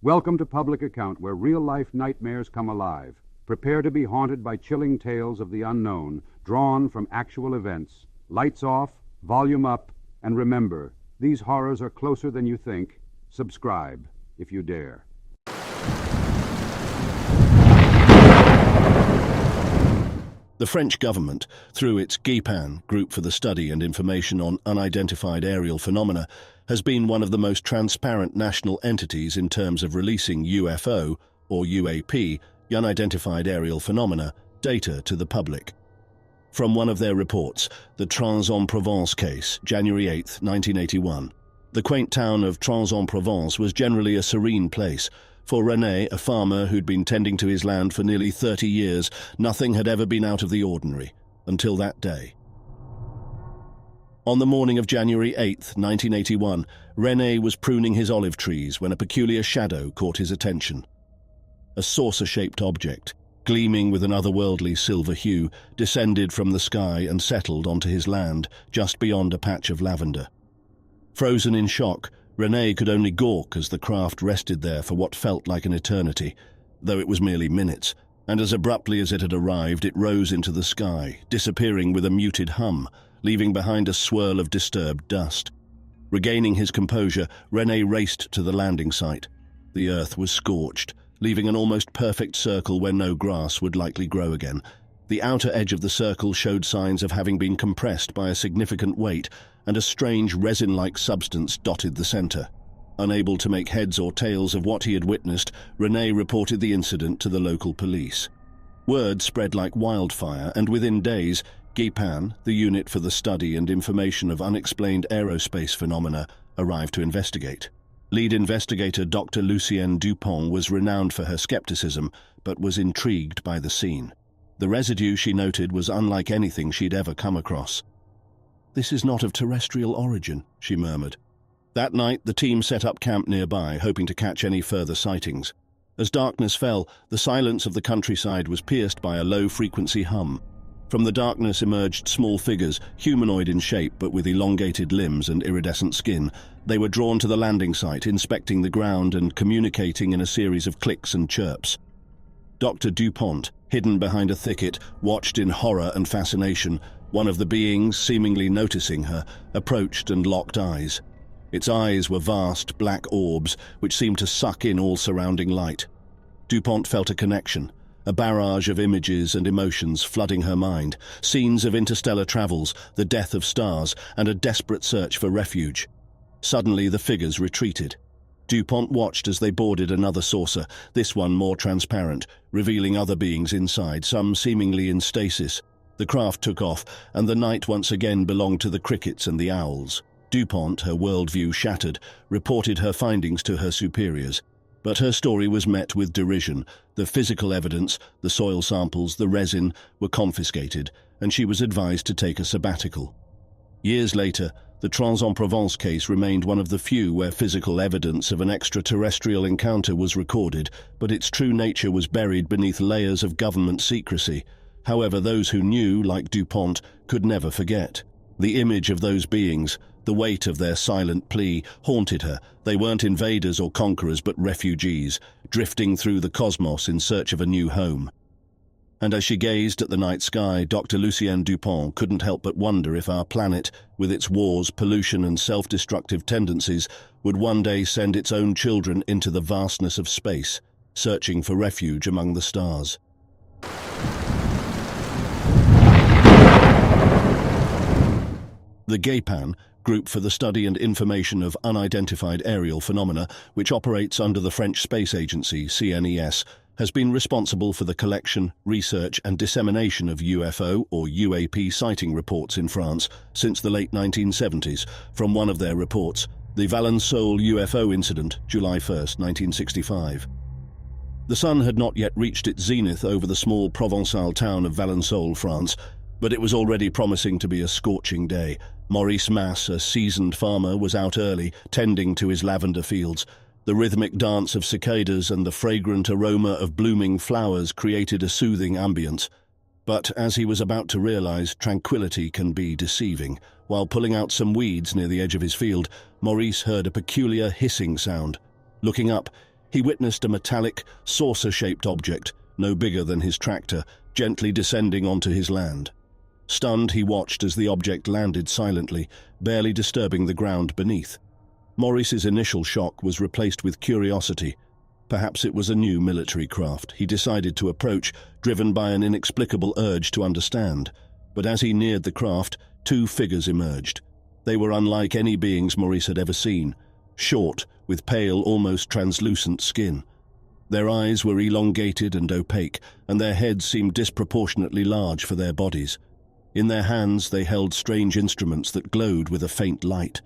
Welcome to Public Account, where real-life nightmares come alive. Prepare to be haunted by chilling tales of the unknown, drawn from actual events. Lights off, volume up, and remember, these horrors are closer than you think. Subscribe, if you dare. The French government, through its GIPAN, Group for the Study and Information on Unidentified Aerial Phenomena, has been one of the most transparent national entities in terms of releasing UFO, or UAP, Unidentified Aerial Phenomena, data to the public. From one of their reports, the Transon Provance case, January 8, 1981. The quaint town of Transon Provence was generally a serene place. For René, a farmer who'd been tending to his land for nearly 30 years, nothing had ever been out of the ordinary, until that day. On the morning of January 8, 1981, René was pruning his olive trees when a peculiar shadow caught his attention. A saucer-shaped object, gleaming with an otherworldly silver hue, descended from the sky and settled onto his land, just beyond a patch of lavender. Frozen in shock, René could only gawk as the craft rested there for what felt like an eternity, though it was merely minutes, and as abruptly as it had arrived, it rose into the sky, disappearing with a muted hum, leaving behind a swirl of disturbed dust. Regaining his composure, René raced to the landing site. The earth was scorched, leaving an almost perfect circle where no grass would likely grow again. The outer edge of the circle showed signs of having been compressed by a significant weight, and a strange resin-like substance dotted the center. Unable to make heads or tails of what he had witnessed, René reported the incident to the local police. Word spread like wildfire, and within days, GIPAN, the Unit for the Study and Information of Unexplained Aerospace Phenomena, arrived to investigate. Lead investigator Dr. Lucienne Dupont was renowned for her skepticism, but was intrigued by the scene. The residue, she noted, was unlike anything she'd ever come across. "This is not of terrestrial origin," she murmured. That night, the team set up camp nearby, hoping to catch any further sightings. As darkness fell, the silence of the countryside was pierced by a low-frequency hum. From the darkness emerged small figures, humanoid in shape but with elongated limbs and iridescent skin. They were drawn to the landing site, inspecting the ground and communicating in a series of clicks and chirps. Dr. Dupont, hidden behind a thicket, watched in horror and fascination. One of the beings, seemingly noticing her, approached and locked eyes. Its eyes were vast, black orbs, which seemed to suck in all surrounding light. Dupont felt a connection, a barrage of images and emotions flooding her mind, scenes of interstellar travels, the death of stars, and a desperate search for refuge. Suddenly, the figures retreated. Dupont watched as they boarded another saucer, this one more transparent, revealing other beings inside, some seemingly in stasis. The craft took off, and the night once again belonged to the crickets and the owls. Dupont, her worldview shattered, reported her findings to her superiors. But her story was met with derision. The physical evidence, the soil samples, the resin, were confiscated, and she was advised to take a sabbatical. Years later, the Transon Provence case remained one of the few where physical evidence of an extraterrestrial encounter was recorded, but its true nature was buried beneath layers of government secrecy. However, those who knew, like Dupont, could never forget. The image of those beings, the weight of their silent plea, haunted her. They weren't invaders or conquerors, but refugees, drifting through the cosmos in search of a new home. And as she gazed at the night sky, Dr. Lucienne Dupont couldn't help but wonder if our planet, with its wars, pollution, and self-destructive tendencies, would one day send its own children into the vastness of space, searching for refuge among the stars. The GIPAN, Group for the Study and Information of Unidentified Aerial Phenomena, which operates under the French space agency, CNES, has been responsible for the collection, research and dissemination of UFO or UAP sighting reports in France since the late 1970s. From one of their reports, the Valençol UFO incident, July 1, 1965. The sun had not yet reached its zenith over the small Provençal town of Valençol, France, but it was already promising to be a scorching day. Maurice Masse, a seasoned farmer, was out early, tending to his lavender fields. The rhythmic dance of cicadas and the fragrant aroma of blooming flowers created a soothing ambience. But as he was about to realize, tranquility can be deceiving. While pulling out some weeds near the edge of his field, Maurice heard a peculiar hissing sound. Looking up, He witnessed a metallic, saucer-shaped object, no bigger than his tractor, gently descending onto his land. Stunned, he watched as the object landed silently, barely disturbing the ground beneath. Maurice's initial shock was replaced with curiosity. Perhaps it was a new military craft. He decided to approach, driven by an inexplicable urge to understand. But as he neared the craft, two figures emerged. They were unlike any beings Maurice had ever seen, short, with pale, almost translucent skin. Their eyes were elongated and opaque, and their heads seemed disproportionately large for their bodies. In their hands they held strange instruments that glowed with a faint light.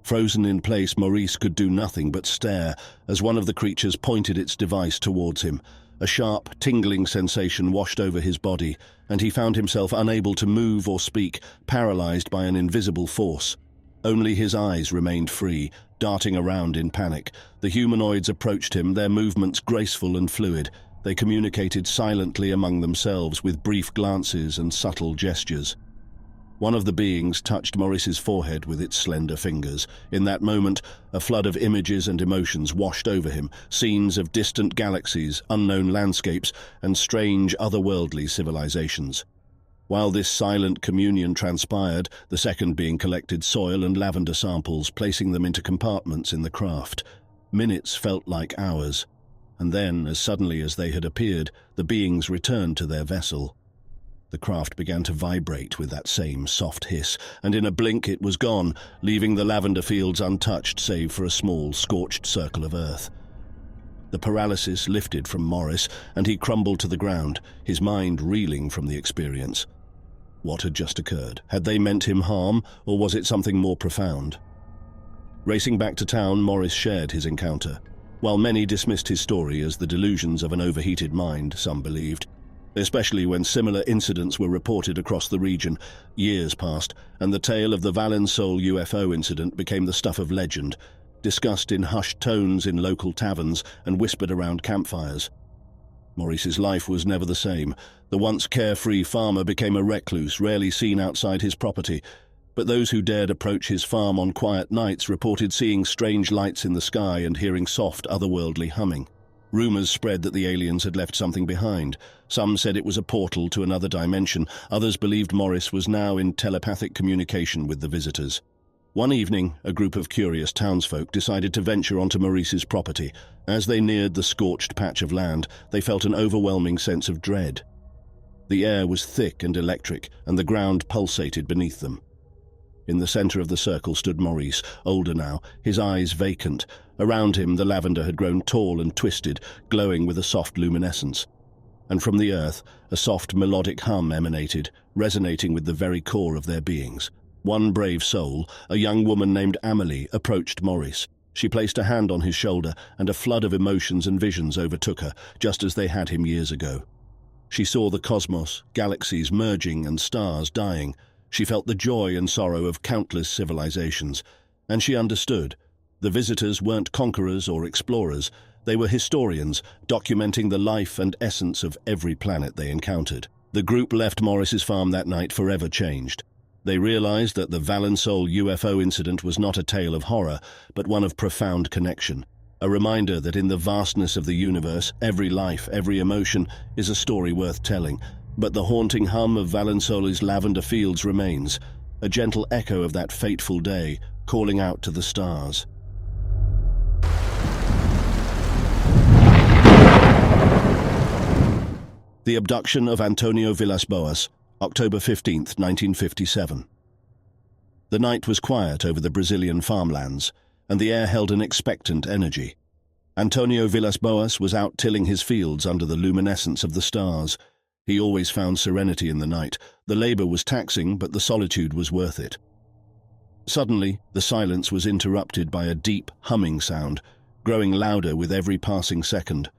Frozen in place, Maurice could do nothing but stare as one of the creatures pointed its device towards him. A sharp, tingling sensation washed over his body, and he found himself unable to move or speak, paralyzed by an invisible force. Only his eyes remained free, darting around in panic. The humanoids approached him, their movements graceful and fluid. They communicated silently among themselves with brief glances and subtle gestures. One of the beings touched Maurice's forehead with its slender fingers. In that moment, a flood of images and emotions washed over him, scenes of distant galaxies, unknown landscapes, and strange otherworldly civilizations. While this silent communion transpired, the second being collected soil and lavender samples, placing them into compartments in the craft. Minutes felt like hours, and then, as suddenly as they had appeared, the beings returned to their vessel. The craft began to vibrate with that same soft hiss, and in a blink it was gone, leaving the lavender fields untouched save for a small, scorched circle of earth. The paralysis lifted from Maurice, and he crumbled to the ground, his mind reeling from the experience. What had just occurred? Had they meant him harm, or was it something more profound? Racing back to town, Maurice shared his encounter. While many dismissed his story as the delusions of an overheated mind, some believed. Especially when similar incidents were reported across the region. Years passed, and the tale of the Valençol UFO incident became the stuff of legend, discussed in hushed tones in local taverns and whispered around campfires. Maurice's life was never the same. The once carefree farmer became a recluse, rarely seen outside his property. But those who dared approach his farm on quiet nights reported seeing strange lights in the sky and hearing soft, otherworldly humming. Rumors spread that the aliens had left something behind. Some said it was a portal to another dimension. Others believed Maurice was now in telepathic communication with the visitors. One evening, a group of curious townsfolk decided to venture onto Maurice's property. As they neared the scorched patch of land, they felt an overwhelming sense of dread. The air was thick and electric, and the ground pulsated beneath them. In the center of the circle stood Maurice, older now, his eyes vacant. Around him, the lavender had grown tall and twisted, glowing with a soft luminescence. And from the earth, a soft melodic hum emanated, resonating with the very core of their beings. One brave soul, a young woman named Amélie, approached Maurice. She placed a hand on his shoulder, and a flood of emotions and visions overtook her, just as they had him years ago. She saw the cosmos, galaxies merging and stars dying. She felt the joy and sorrow of countless civilizations, and she understood. The visitors weren't conquerors or explorers. They were historians, documenting the life and essence of every planet they encountered. The group left Maurice's farm that night forever changed. They realized that the Valençol UFO incident was not a tale of horror, but one of profound connection. A reminder that in the vastness of the universe, every life, every emotion is a story worth telling. But the haunting hum of Valençol's lavender fields remains, a gentle echo of that fateful day, calling out to the stars. The abduction of Antonio Villas-Boas, October 15, 1957. The night was quiet over the Brazilian farmlands, and the air held an expectant energy. Antonio Villas-Boas was out tilling his fields under the luminescence of the stars. He always found serenity in the night. The labor was taxing, but the solitude was worth it. Suddenly, the silence was interrupted by a deep, humming sound, growing louder with every passing second.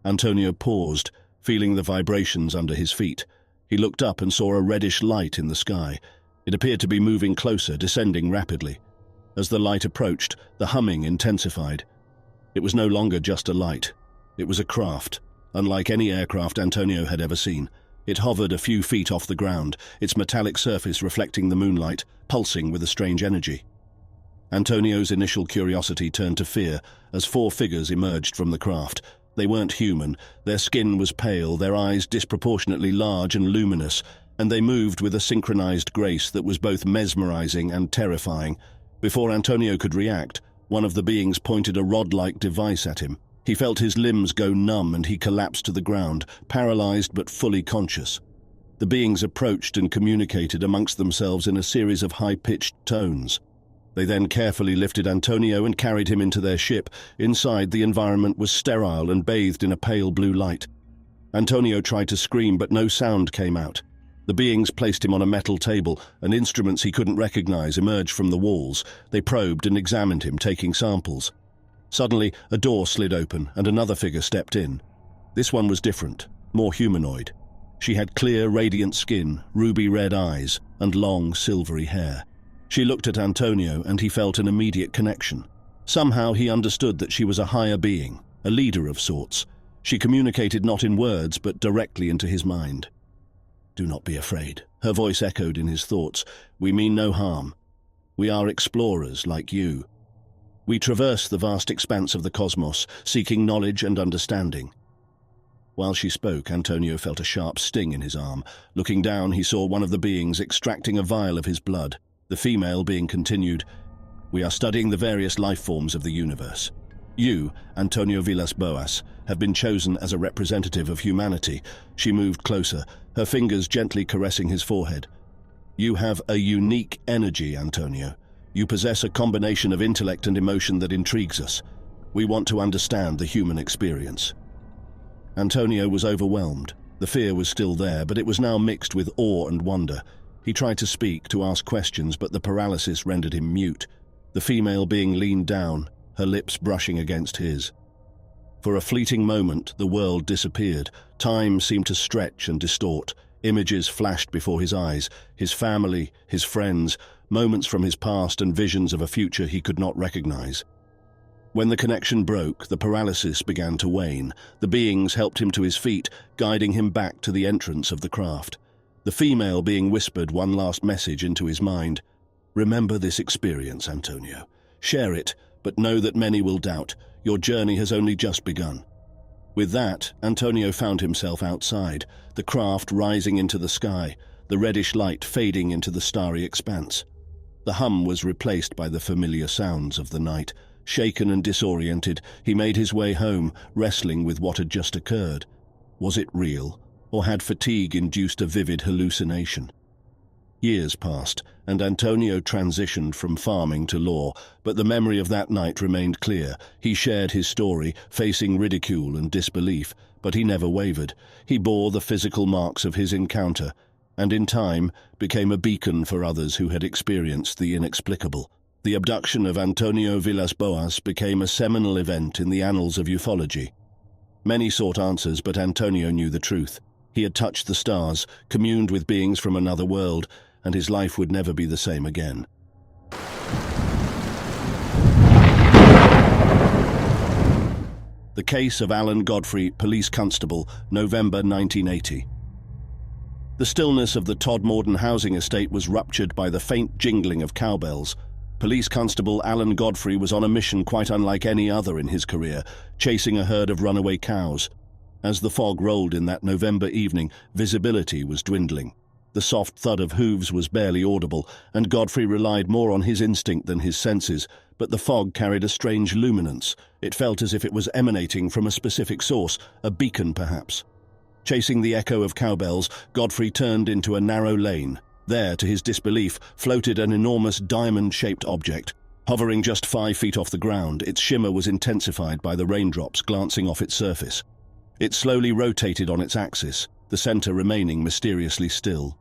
Antonio paused, feeling the vibrations under his feet. He looked up and saw a reddish light in the sky. It appeared to be moving closer, descending rapidly. As the light approached, the humming intensified. It was no longer just a light. It was a craft. Unlike any aircraft Antonio had ever seen, it hovered a few feet off the ground, its metallic surface reflecting the moonlight, pulsing with a strange energy. Antonio's initial curiosity turned to fear as 4 figures emerged from the craft. They weren't human. Their skin was pale, their eyes disproportionately large and luminous, and they moved with a synchronized grace that was both mesmerizing and terrifying. Before Antonio could react, one of the beings pointed a rod-like device at him. He felt his limbs go numb and he collapsed to the ground, paralyzed but fully conscious. The beings approached and communicated amongst themselves in a series of high-pitched tones. They then carefully lifted Antonio and carried him into their ship. Inside, the environment was sterile and bathed in a pale blue light. Antonio tried to scream, but no sound came out. The beings placed him on a metal table, and instruments he couldn't recognize emerged from the walls. They probed and examined him, taking samples. Suddenly, a door slid open, and another figure stepped in. This one was different, more humanoid. She had clear, radiant skin, ruby-red eyes, and long, silvery hair. She looked at Antonio, and he felt an immediate connection. Somehow he understood that she was a higher being, a leader of sorts. She communicated not in words, but directly into his mind. "Do not be afraid," her voice echoed in his thoughts. "We mean no harm. We are explorers like you. We traverse the vast expanse of the cosmos, seeking knowledge and understanding." While she spoke, Antonio felt a sharp sting in his arm. Looking down, he saw one of the beings extracting a vial of his blood. The female being continued, "We are studying the various life forms of the universe. You, Antonio Villas-Boas, have been chosen as a representative of humanity." She moved closer, her fingers gently caressing his forehead. "You have a unique energy, Antonio. You possess a combination of intellect and emotion that intrigues us. We want to understand the human experience." Antonio was overwhelmed. The fear was still there, but it was now mixed with awe and wonder. He tried to speak, to ask questions, but the paralysis rendered him mute. The female being leaned down, her lips brushing against his. For a fleeting moment, the world disappeared. Time seemed to stretch and distort. Images flashed before his eyes, his family, his friends, moments from his past and visions of a future he could not recognize. When the connection broke, the paralysis began to wane. The beings helped him to his feet, guiding him back to the entrance of the craft. The female being whispered one last message into his mind. "Remember this experience, Antonio. Share it, but know that many will doubt. Your journey has only just begun." With that, Antonio found himself outside, the craft rising into the sky, the reddish light fading into the starry expanse. The hum was replaced by the familiar sounds of the night. Shaken and disoriented, he made his way home, wrestling with what had just occurred. Was it real, or had fatigue induced a vivid hallucination? Years passed, and Antonio transitioned from farming to law, but the memory of that night remained clear. He shared his story, facing ridicule and disbelief, but he never wavered. He bore the physical marks of his encounter, and in time became a beacon for others who had experienced the inexplicable. The abduction of Antonio Villas-Boas became a seminal event in the annals of ufology. Many sought answers, but Antonio knew the truth. He had touched the stars, communed with beings from another world, and his life would never be the same again. The case of Alan Godfrey, police constable, November 1980. The stillness of the Todmorden housing estate was ruptured by the faint jingling of cowbells. Police constable Alan Godfrey was on a mission quite unlike any other in his career, chasing a herd of runaway cows. As the fog rolled in that November evening, visibility was dwindling. The soft thud of hooves was barely audible, and Godfrey relied more on his instinct than his senses, but the fog carried a strange luminance. It felt as if it was emanating from a specific source, a beacon perhaps. Chasing the echo of cowbells, Godfrey turned into a narrow lane. There, to his disbelief, floated an enormous diamond-shaped object. Hovering just 5 feet off the ground, its shimmer was intensified by the raindrops glancing off its surface. It slowly rotated on its axis, the center remaining mysteriously still.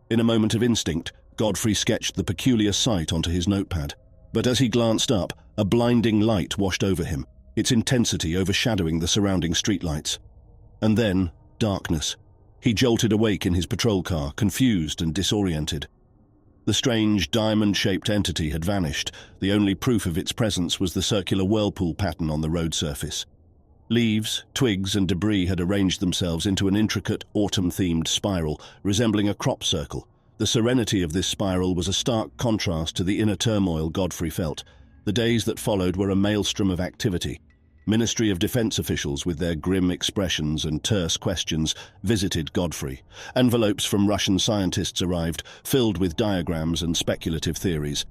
In a moment of instinct, Godfrey sketched the peculiar sight onto his notepad. But as he glanced up, a blinding light washed over him, its intensity overshadowing the surrounding streetlights. And then, darkness. He jolted awake in his patrol car, confused and disoriented. The strange diamond-shaped entity had vanished. The only proof of its presence was the circular whirlpool pattern on the road surface. Leaves, twigs and debris had arranged themselves into an intricate, autumn-themed spiral, resembling a crop circle. The serenity of this spiral was a stark contrast to the inner turmoil Godfrey felt. The days that followed were a maelstrom of activity. Ministry of Defense officials, with their grim expressions and terse questions, visited Godfrey. Envelopes from Russian scientists arrived, filled with diagrams and speculative theories.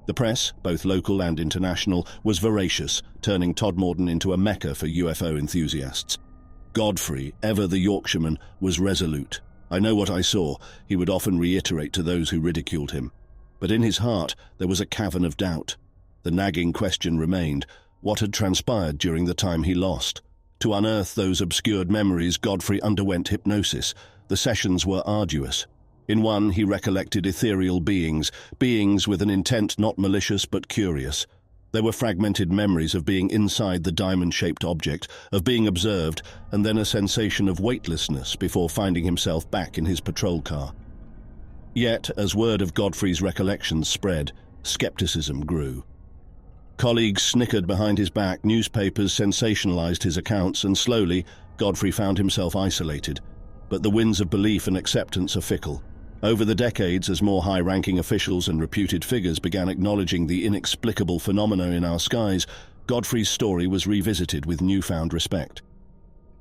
The press, both local and international, was voracious, turning Todmorden into a mecca for UFO enthusiasts. Godfrey, ever the Yorkshireman, was resolute. "I know what I saw," he would often reiterate to those who ridiculed him. But in his heart there was a cavern of doubt. The nagging question remained: what had transpired during the time he lost? To unearth those obscured memories, Godfrey underwent hypnosis. The sessions were arduous. In one, he recollected ethereal beings with an intent not malicious but curious. There were fragmented memories of being inside the diamond-shaped object, of being observed, and then a sensation of weightlessness before finding himself back in his patrol car. Yet, as word of Godfrey's recollections spread, skepticism grew. Colleagues snickered behind his back, newspapers sensationalized his accounts, and slowly, Godfrey found himself isolated. But the winds of belief and acceptance are fickle. Over the decades, as more high-ranking officials and reputed figures began acknowledging the inexplicable phenomena in our skies, Godfrey's story was revisited with newfound respect.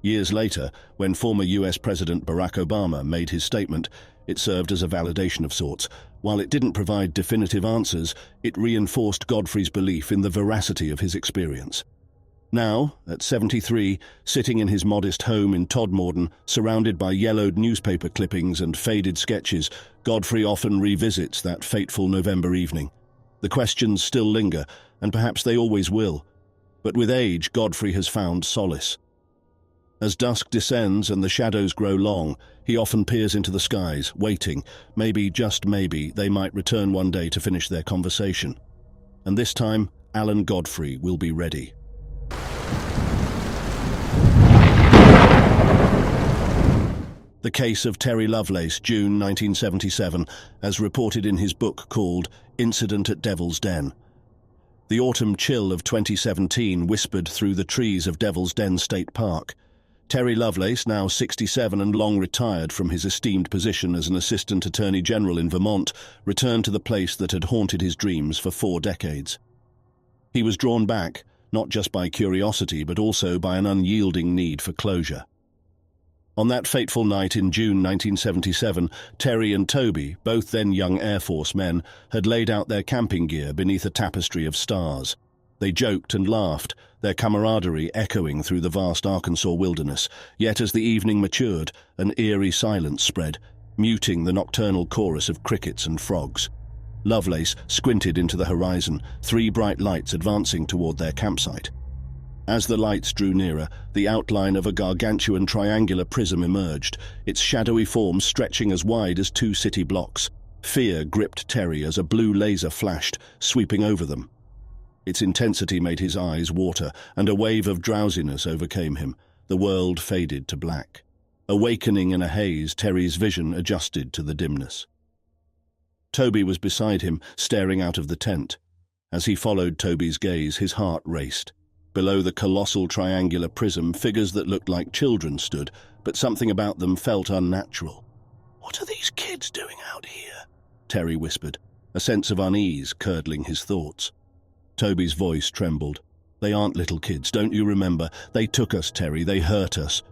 Years later, when former US President Barack Obama made his statement, it served as a validation of sorts. While it didn't provide definitive answers, it reinforced Godfrey's belief in the veracity of his experience. Now, at 73, sitting in his modest home in Todmorden, surrounded by yellowed newspaper clippings and faded sketches, Godfrey often revisits that fateful November evening. The questions still linger, and perhaps they always will. But with age, Godfrey has found solace. As dusk descends and the shadows grow long, he often peers into the skies, waiting. Maybe, just maybe, they might return one day to finish their conversation. And this time, Alan Godfrey will be ready. The case of Terry Lovelace, June 1977, as reported in his book called Incident at Devil's Den. The autumn chill of 2017 whispered through the trees of Devil's Den State Park. Terry Lovelace, now 67 and long retired from his esteemed position as an Assistant Attorney General in Vermont, returned to the place that had haunted his dreams for 4 decades. He was drawn back, not just by curiosity, but also by an unyielding need for closure. On that fateful night in June 1977, Terry and Toby, both then young Air Force men, had laid out their camping gear beneath a tapestry of stars. They joked and laughed, their camaraderie echoing through the vast Arkansas wilderness. Yet as the evening matured, an eerie silence spread, muting the nocturnal chorus of crickets and frogs. Lovelace squinted into the horizon, 3 bright lights advancing toward their campsite. As the lights drew nearer, the outline of a gargantuan triangular prism emerged, its shadowy form stretching as wide as 2 city blocks. Fear gripped Terry as a blue laser flashed, sweeping over them. Its intensity made his eyes water, and a wave of drowsiness overcame him. The world faded to black. Awakening in a haze, Terry's vision adjusted to the dimness. Toby was beside him, staring out of the tent. As he followed Toby's gaze, his heart raced. Below the colossal triangular prism, figures that looked like children stood, but something about them felt unnatural. "What are these kids doing out here?" Terry whispered, a sense of unease curdling his thoughts. Toby's voice trembled. "They aren't little kids, don't you remember? They took us, Terry, they hurt us."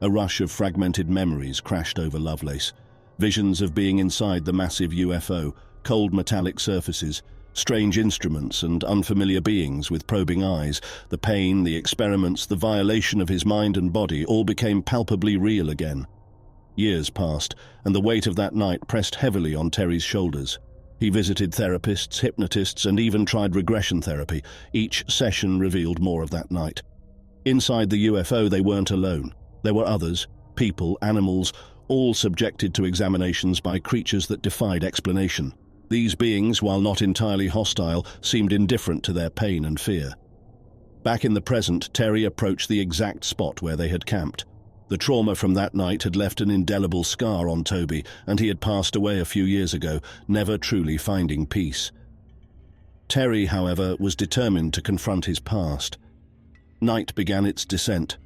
A rush of fragmented memories crashed over Lovelace. Visions of being inside the massive UFO, cold metallic surfaces, strange instruments and unfamiliar beings with probing eyes. The pain, the experiments, the violation of his mind and body all became palpably real again. Years passed, and the weight of that night pressed heavily on Terry's shoulders. He visited therapists, hypnotists, and even tried regression therapy. Each session revealed more of that night. Inside the UFO, they weren't alone. There were others, people, animals, all subjected to examinations by creatures that defied explanation. These beings, while not entirely hostile, seemed indifferent to their pain and fear. Back in the present, Terry approached the exact spot where they had camped. The trauma from that night had left an indelible scar on Toby, and he had passed away a few years ago, never truly finding peace. Terry, however, was determined to confront his past. Night began its descent.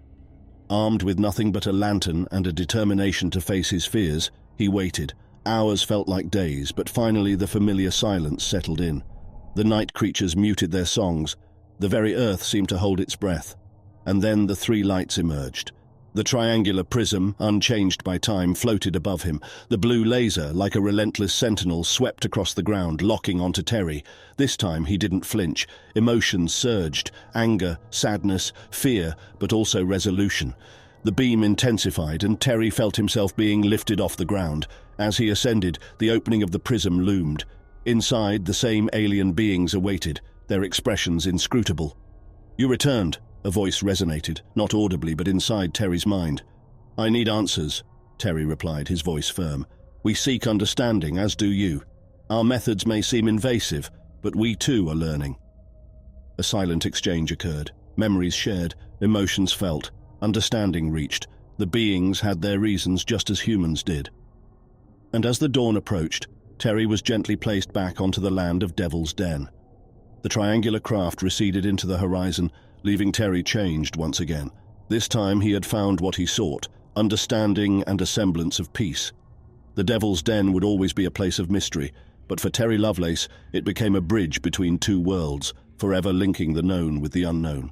Armed with nothing but a lantern and a determination to face his fears, he waited, Hours felt like days, but finally the familiar silence settled in. The night creatures muted their songs. The very earth seemed to hold its breath. And then the three lights emerged. The triangular prism, unchanged by time, floated above him. The blue laser, like a relentless sentinel, swept across the ground, locking onto Terry. This time he didn't flinch. Emotions surged: anger, sadness, fear, but also resolution. The beam intensified, and Terry felt himself being lifted off the ground. As he ascended, the opening of the prism loomed. Inside, the same alien beings awaited, their expressions inscrutable. "You returned," a voice resonated, not audibly but inside Terry's mind. "I need answers," Terry replied, his voice firm. "We seek understanding, as do you. Our methods may seem invasive, but we too are learning." A silent exchange occurred. Memories shared, emotions felt, understanding reached. The beings had their reasons just as humans did. And as the dawn approached, Terry was gently placed back onto the land of Devil's Den. The triangular craft receded into the horizon, leaving Terry changed once again. This time he had found what he sought: understanding and a semblance of peace. The Devil's Den would always be a place of mystery, but for Terry Lovelace it became a bridge between two worlds, forever linking the known with the unknown.